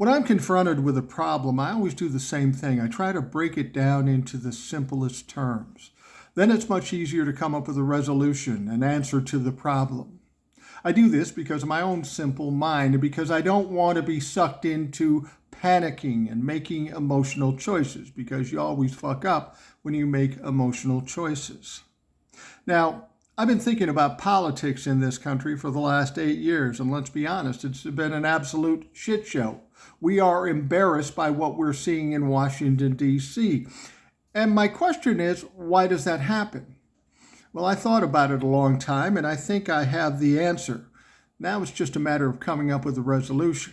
When I'm confronted with a problem, I always do the same thing. I try to break it down into the simplest terms. Then it's much easier to come up with a resolution, an answer to the problem. I do this because of my own simple mind and because I don't want to be sucked into panicking and making emotional choices, because you always fuck up when you make emotional choices. Now, I've been thinking about politics in this country for the last 8 years, and let's be honest, it's been an absolute shit show. We are embarrassed by what we're seeing in Washington, D.C. And my question is, why does that happen? Well, I thought about it a long time, and I think I have the answer. Now it's just a matter of coming up with a resolution.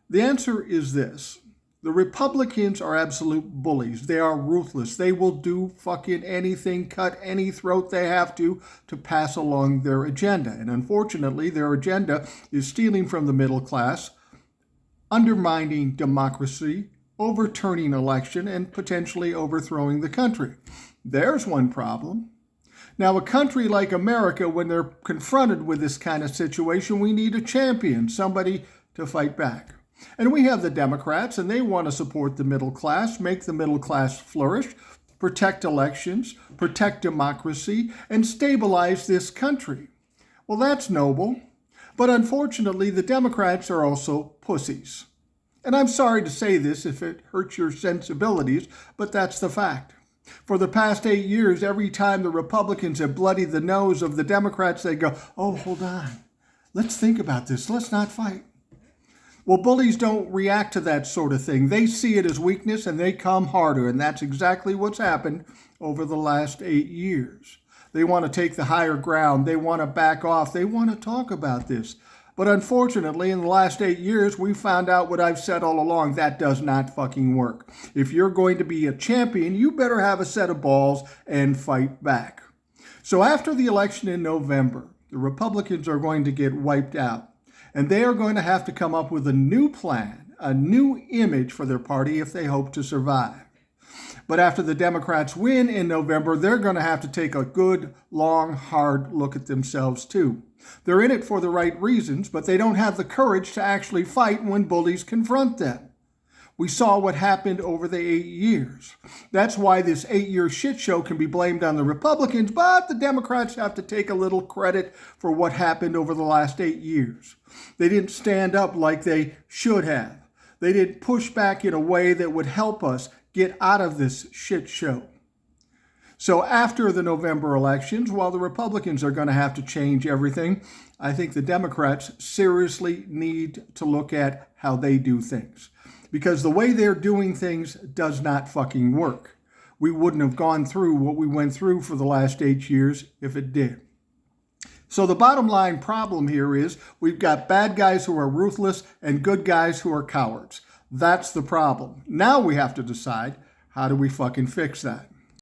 The answer is this. The Republicans are absolute bullies. They are ruthless. They will do fucking anything, cut any throat they have to pass along their agenda. And unfortunately, their agenda is stealing from the middle class, undermining democracy, overturning election, and potentially overthrowing the country. There's one problem. Now, a country like America, when they're confronted with this kind of situation, we need a champion, somebody to fight back. And we have the Democrats, and they want to support the middle class, make the middle class flourish, protect elections, protect democracy, and stabilize this country. Well, that's noble. But unfortunately, the Democrats are also pussies. And I'm sorry to say this if it hurts your sensibilities, but that's the fact. For the past 8 years, every time the Republicans have bloodied the nose of the Democrats, they go, oh, hold on. Let's think about this. Let's not fight. Well, bullies don't react to that sort of thing. They see it as weakness and they come harder. And that's exactly what's happened over the last 8 years. They want to take the higher ground. They want to back off. They want to talk about this. But unfortunately, in the last 8 years, we found out what I've said all along. That does not fucking work. If you're going to be a champion, you better have a set of balls and fight back. So after the election in November, the Republicans are going to get wiped out. And they are going to have to come up with a new plan, a new image for their party if they hope to survive. But after the Democrats win in November, they're going to have to take a good, long, hard look at themselves too. They're in it for the right reasons, but they don't have the courage to actually fight when bullies confront them. We saw what happened over the 8 years. That's why this 8-year shit show can be blamed on the Republicans, but the Democrats have to take a little credit for what happened over the last 8 years. They didn't stand up like they should have. They didn't push back in a way that would help us get out of this shit show. So after the November elections, while the Republicans are going to have to change everything, I think the Democrats seriously need to look at how they do things. Because the way they're doing things does not fucking work. We wouldn't have gone through what we went through for the last 8 years if it did. So the bottom line problem here is we've got bad guys who are ruthless and good guys who are cowards. That's the problem. Now we have to decide, how do we fucking fix that?